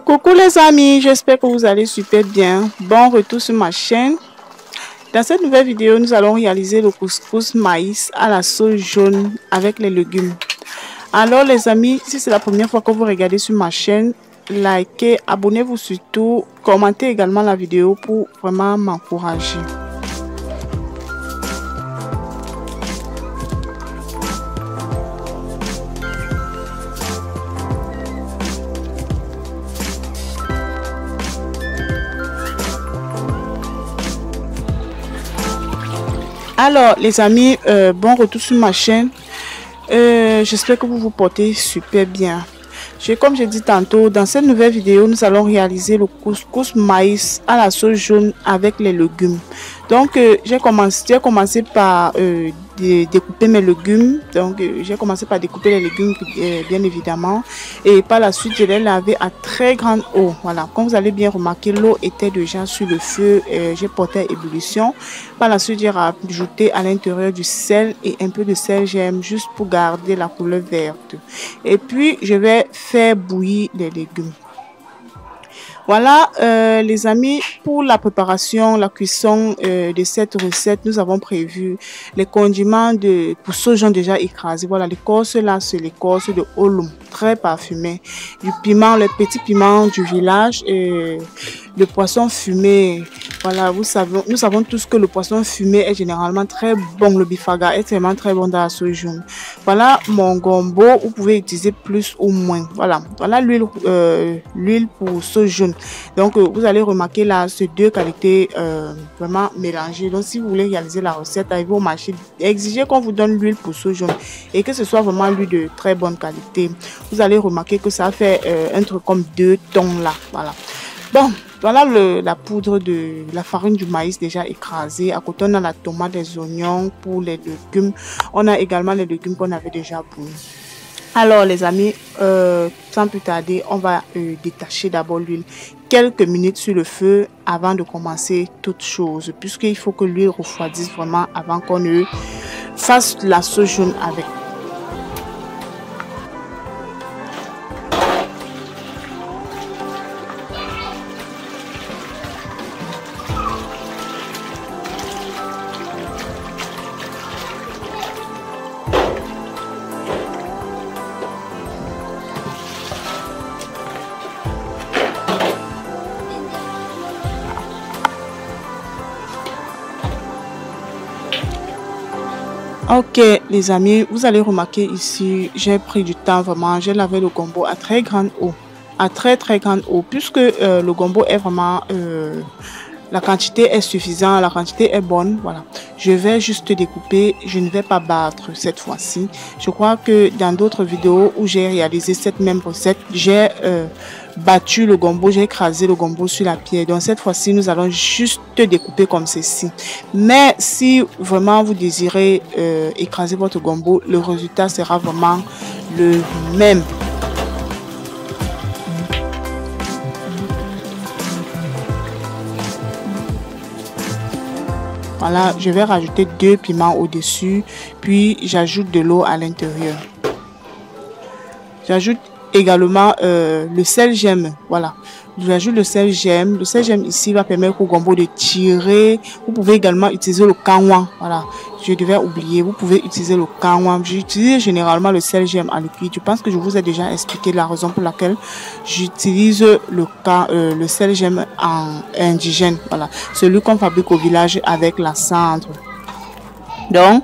Coucou les amis, j'espère que vous allez super bien. Bon retour sur ma chaîne. Dans cette nouvelle vidéo, nous allons réaliser le couscous maïs à la sauce jaune avec les légumes. Alors les amis, si c'est la première fois que vous regardez sur ma chaîne, likez, abonnez-vous surtout, commentez également la vidéo pour vraiment m'encourager. Alors les amis, bon retour sur ma chaîne. J'espère que vous vous portez super bien. Comme j'ai dit tantôt, dans cette nouvelle vidéo, nous allons réaliser le couscous maïs à la sauce jaune avec les légumes. Donc j'ai commencé par découper mes légumes. Donc j'ai commencé par découper les légumes bien évidemment, et par la suite je les lavé à très grande eau. Voilà, comme vous allez bien remarquer, l'eau était déjà sur le feu. J'ai porté à ébullition. Par la suite j'ai rajouté à l'intérieur du sel et un peu de sel gemme juste pour garder la couleur verte, et puis je vais faire bouillir les légumes. Voilà les amis, pour la préparation, la cuisson de cette recette, nous avons prévu les condiments pour sauce jaune déjà écrasés. Voilà, l'écorce là, c'est l'écorce de Olum, très parfumé. Du piment, le petit piment du village, et le poisson fumé. Voilà, nous savons tous que le poisson fumé est généralement très bon. Le bifaga est vraiment très bon dans la sauce jaune. Voilà mon gombo, vous pouvez utiliser plus ou moins. Voilà l'huile pour sauce jaune. Donc vous allez remarquer là ces deux qualités vraiment mélangées. Donc si vous voulez réaliser la recette, allez au marché, exigez qu'on vous donne l'huile pour sauce jaune et que ce soit vraiment l'huile de très bonne qualité. Vous allez remarquer que ça fait un truc comme 2 tons là. Voilà. Bon, voilà la poudre de la farine du maïs déjà écrasée. À côté, on a la tomate, les oignons pour les légumes. On a également les légumes qu'on avait déjà bouillis. Alors les amis, sans plus tarder, on va détacher d'abord l'huile quelques minutes sur le feu avant de commencer toute chose, puisqu'il faut que l'huile refroidisse vraiment avant qu'on ne fasse la sauce jaune avec. Ok les amis, vous allez remarquer ici, j'ai pris du temps vraiment, j'ai lavé le gombo à très grande eau, à très grande eau, puisque le gombo est vraiment, la quantité est suffisante, la quantité est bonne. Voilà, je vais juste découper, je ne vais pas battre cette fois-ci. Je crois que dans d'autres vidéos où j'ai réalisé cette même recette, j'ai battu le gombo, j'ai écrasé le gombo sur la pierre. Donc cette fois-ci, nous allons juste découper comme ceci. Mais si vraiment vous désirez écraser votre gombo, le résultat sera vraiment le même. Voilà, je vais rajouter 2 piments au-dessus, puis j'ajoute de l'eau à l'intérieur. J'ajoute également le sel gemme. Voilà, j'ajoute le sel gemme. Le sel gemme ici va permettre au gombo de tirer. Vous pouvez également utiliser le kanwa. Voilà, je devais oublier, vous pouvez utiliser le kanwa. J'utilise généralement le sel gemme en liquide. Je pense que je vous ai déjà expliqué la raison pour laquelle j'utilise le sel gemme en indigène. Voilà, celui qu'on fabrique au village avec la cendre. Donc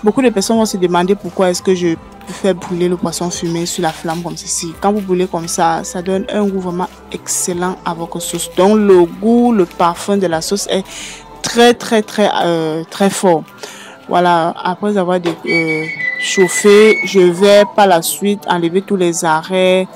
beaucoup de personnes vont se demander pourquoi est-ce que je fais brûler le poisson fumé sur la flamme comme ceci. Quand vous brûlez comme ça, ça donne un goût vraiment excellent à votre sauce. Donc le goût, le parfum de la sauce est très fort. Voilà, après avoir chauffé, je vais par la suite enlever tous les arrêts,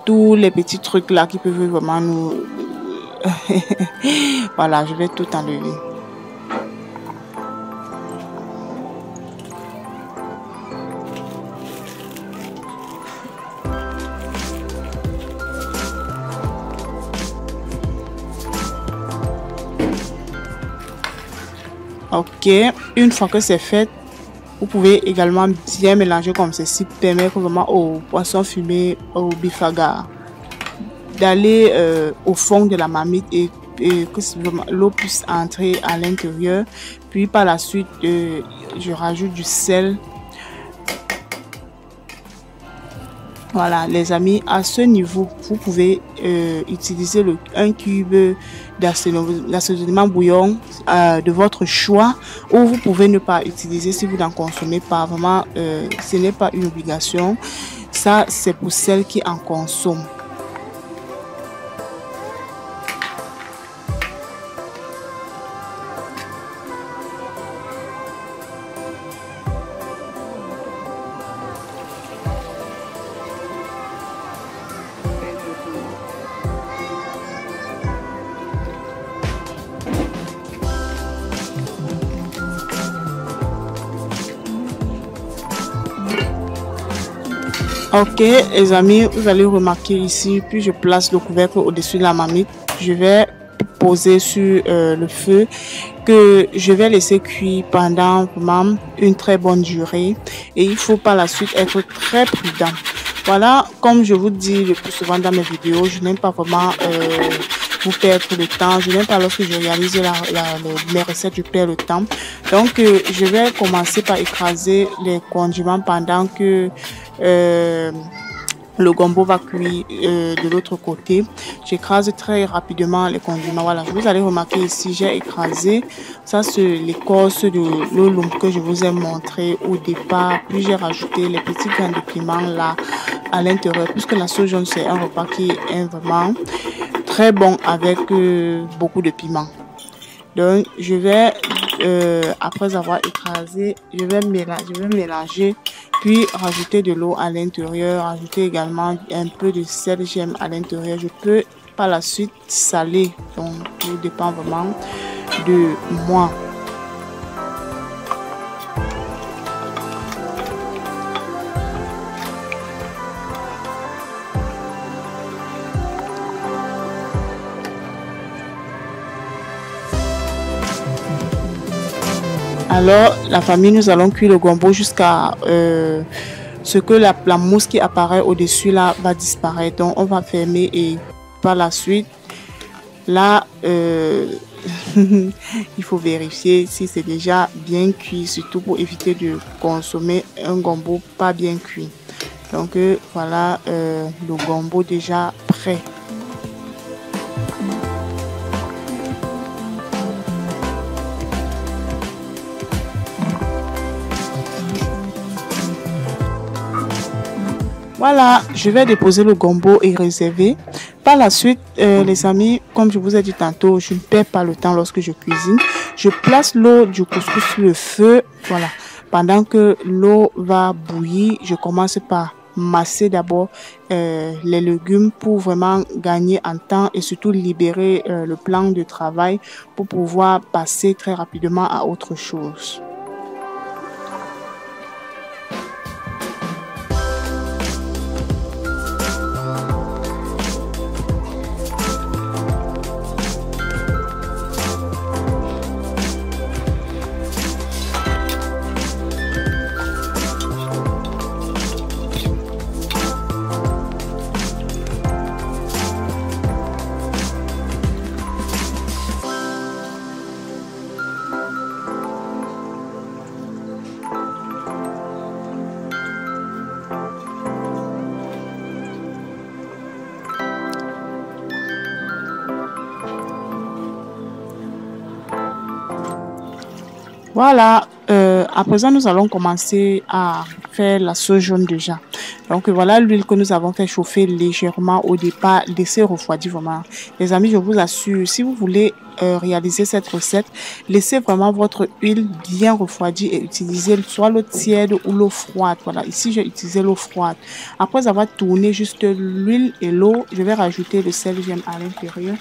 tous les petits trucs là qui peuvent vraiment nous voilà, je vais tout enlever. Ok, une fois que c'est fait, vous pouvez également bien mélanger comme ceci, permettre vraiment au poisson fumé, au bifaga. d'aller au fond de la marmite et que l'eau puisse entrer à l'intérieur. Puis par la suite, je rajoute du sel. Voilà les amis, à ce niveau, vous pouvez utiliser un cube d'assaisonnement bouillon de votre choix, ou vous pouvez ne pas utiliser si vous n'en consommez pas. Vraiment, ce n'est pas une obligation. Ça, c'est pour celles qui en consomment. Ok les amis, vous allez remarquer ici, puis je place le couvercle au-dessus de la marmite. Je vais poser sur le feu que je vais laisser cuire pendant vraiment une très bonne durée, et il faut par la suite être très prudent. Voilà, comme je vous dis le plus souvent dans mes vidéos, je n'aime pas vraiment vous perdre le temps. Je n'aime pas lorsque je réalise mes recettes, je perds le temps. Donc je vais commencer par écraser les condiments pendant que le gombo va cuire de l'autre côté. J'écrase très rapidement les condiments. Voilà, vous allez remarquer ici, j'ai écrasé. Ça, c'est l'écorce de l'olum que je vous ai montré au départ. Puis j'ai rajouté les petits grains de piment là à l'intérieur, puisque la sauce jaune, c'est un repas qui est vraiment très bon avec beaucoup de piment. Donc, je vais, après avoir écrasé, je vais mélanger, puis rajouter de l'eau à l'intérieur, rajouter également un peu de sel, j'aime à l'intérieur. Je peux par la suite saler, donc tout dépend vraiment de moi. Alors, la famille, nous allons cuire le gombo jusqu'à ce que la mousse qui apparaît au-dessus là va disparaître. Donc, on va fermer et par la suite, là, il faut vérifier si c'est déjà bien cuit, surtout pour éviter de consommer un gombo pas bien cuit. Donc, voilà le gombo déjà prêt. Voilà, je vais déposer le gombo et réserver. Par la suite, les amis, comme je vous ai dit tantôt, je ne perds pas le temps lorsque je cuisine. Je place l'eau du couscous sur le feu. Voilà, pendant que l'eau va bouillir, je commence par masser d'abord les légumes pour vraiment gagner en temps et surtout libérer le plan de travail pour pouvoir passer très rapidement à autre chose. Voilà, à présent nous allons commencer à faire la sauce jaune déjà. Donc voilà l'huile que nous avons fait chauffer légèrement au départ, laissez refroidir vraiment. Les amis, je vous assure, si vous voulez réaliser cette recette, laissez vraiment votre huile bien refroidir et utilisez soit l'eau tiède ou l'eau froide. Voilà, ici j'ai utilisé l'eau froide. Après avoir tourné juste l'huile et l'eau, je vais rajouter le sel j'aime à l'intérieur.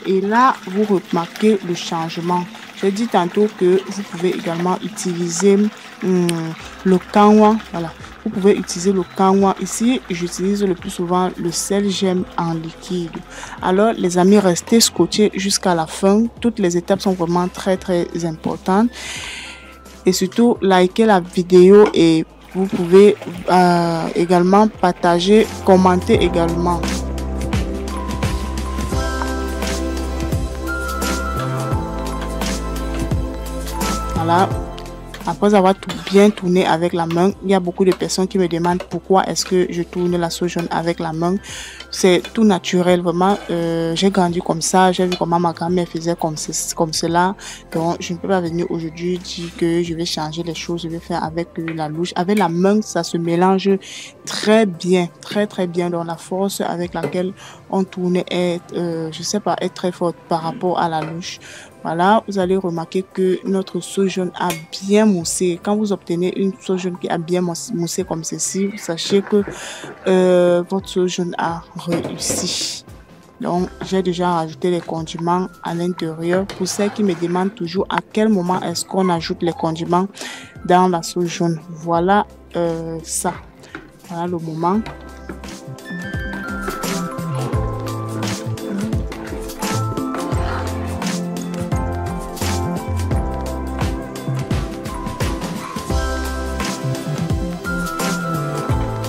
Et là, vous remarquez le changement. J'ai dit tantôt que vous pouvez également utiliser le kanwa. Voilà, vous pouvez utiliser le kanwa. Ici, j'utilise le plus souvent le sel j'aime en liquide. Alors, les amis, restez scotchés jusqu'à la fin. Toutes les étapes sont vraiment très importantes. Et surtout, likez la vidéo et vous pouvez également partager, commenter également. Voilà. Après avoir tout bien tourné avec la main, il y a beaucoup de personnes qui me demandent pourquoi est-ce que je tourne la sauce jaune avec la main. C'est tout naturel, vraiment. J'ai grandi comme ça, j'ai vu comment ma grand-mère faisait comme cela. Donc, je ne peux pas venir aujourd'hui dire que je vais changer les choses, je vais faire avec la louche. Avec la main, ça se mélange très bien, très bien. Donc, la force avec laquelle on tourne est, je sais pas, est très forte par rapport à la louche. Voilà, vous allez remarquer que notre sauce jaune a bien moussé. Quand vous obtenez une sauce jaune qui a bien moussé comme ceci, sachez que votre sauce jaune a réussi. Donc, j'ai déjà rajouté les condiments à l'intérieur. Pour ceux qui me demandent toujours à quel moment est-ce qu'on ajoute les condiments dans la sauce jaune. Voilà ça. Voilà le moment.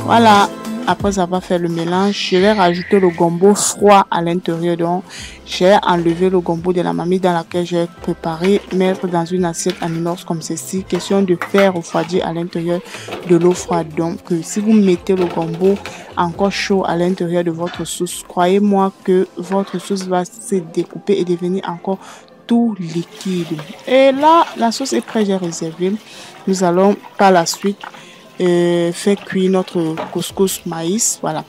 Voilà, après avoir fait le mélange, je vais rajouter le gombo froid à l'intérieur. Donc, j'ai enlevé le gombo de la mamie dans laquelle j'ai préparé, mettre dans une assiette en inox comme ceci. Question de faire refroidir à l'intérieur de l'eau froide. Donc, si vous mettez le gombo encore chaud à l'intérieur de votre sauce, croyez-moi que votre sauce va se découper et devenir encore tout liquide. Et là, la sauce est prête, j'ai réservé. Nous allons par la suite faire cuire notre couscous maïs. Voilà,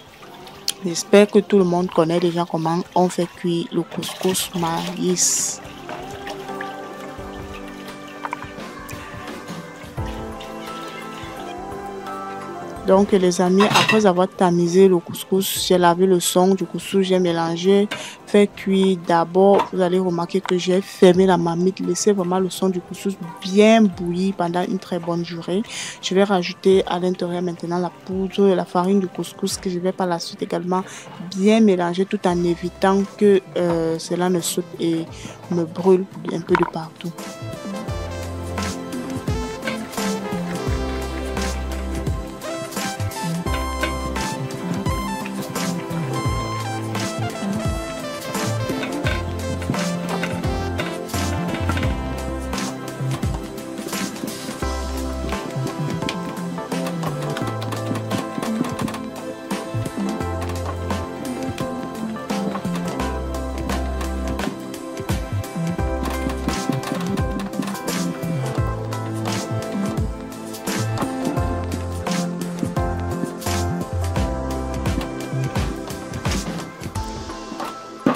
j'espère que tout le monde connaît déjà comment on fait cuire le couscous maïs. Donc les amis, après avoir tamisé le couscous, j'ai lavé le son du couscous, j'ai mélangé, fait cuire. D'abord, vous allez remarquer que j'ai fermé la marmite, laissé vraiment le son du couscous bien bouillir pendant une très bonne durée. Je vais rajouter à l'intérieur maintenant la poudre et la farine du couscous que je vais par la suite également bien mélanger tout en évitant que cela ne saute et me brûle un peu de partout.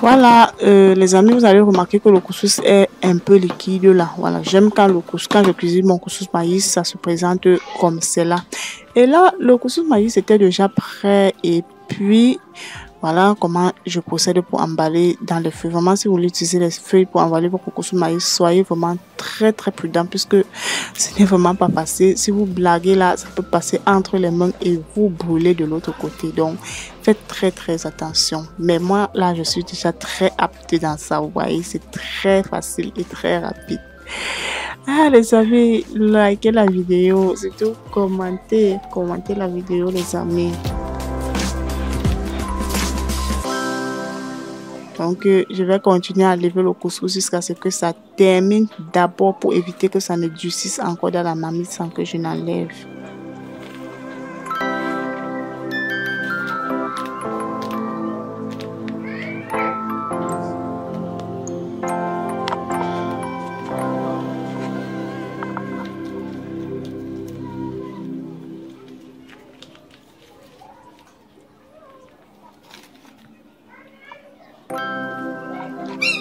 Voilà, les amis, vous allez remarquer que le couscous est un peu liquide là. Voilà, j'aime quand je cuisine mon couscous maïs, ça se présente comme cela. Et là, le couscous maïs était déjà prêt et puis voilà comment je procède pour emballer dans les feuilles. Vraiment, si vous voulez utiliser les feuilles pour emballer votre couscous maïs, soyez vraiment très prudent puisque ce n'est vraiment pas facile. Si vous blaguez là, ça peut passer entre les mains et vous brûler de l'autre côté. Donc, faites très attention. Mais moi, là, je suis déjà très apte dans ça. Vous voyez, c'est très facile et très rapide. Ah, les amis, likez la vidéo, surtout commentez la vidéo, les amis. Donc, je vais continuer à lever le couscous jusqu'à ce que ça termine d'abord pour éviter que ça ne durcisse encore dans la marmite sans que je n'enlève.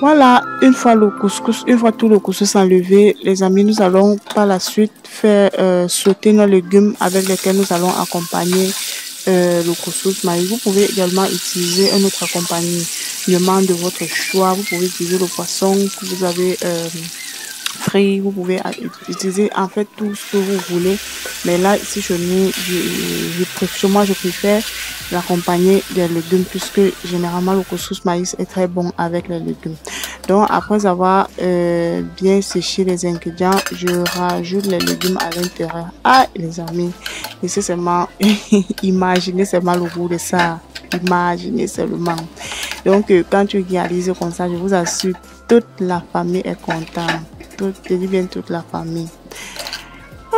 Voilà, une fois tout le couscous enlevé, les amis, nous allons par la suite faire sauter nos légumes avec lesquels nous allons accompagner le couscous maïs. Vous pouvez également utiliser un autre accompagnement de votre choix. Vous pouvez utiliser le poisson que vous avez frit, vous pouvez utiliser en fait tout ce que vous voulez. Mais là, ici, moi, je préfère l'accompagner des légumes puisque généralement le couscous maïs est très bon avec les légumes. Donc après avoir bien séché les ingrédients, je rajoute les légumes à l'intérieur. Ah les amis, ici seulement imaginez seulement le goût de ça, imaginez seulement. Donc quand tu réalises comme ça, je vous assure, toute la famille est contente. je dis bien toute la famille.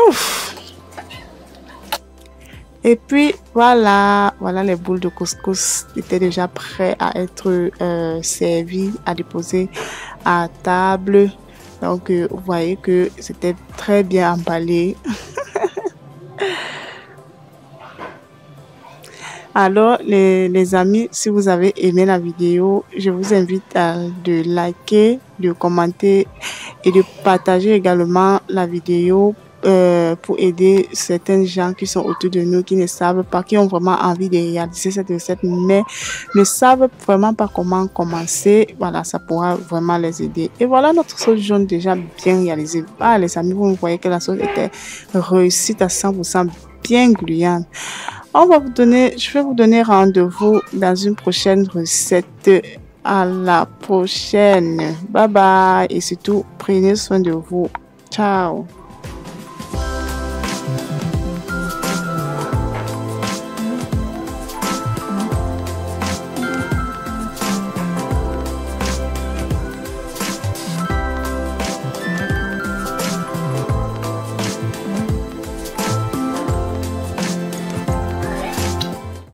Ouf. Et puis voilà, voilà les boules de couscous étaient déjà prêts à être servies, à déposer à table. Donc vous voyez que c'était très bien emballé. Alors les amis, si vous avez aimé la vidéo, je vous invite à de liker, de commenter et de partager également la vidéo pour aider certains gens qui sont autour de nous, qui ne savent pas, qui ont vraiment envie de réaliser cette recette, mais ne savent vraiment pas comment commencer. Voilà, ça pourra vraiment les aider. Et voilà notre sauce jaune déjà bien réalisée. Ah les amis, vous voyez que la sauce était réussie à 100%, bien gluante. Je vais vous donner rendez-vous dans une prochaine recette. À la prochaine. Bye bye. Et surtout, prenez soin de vous. Ciao.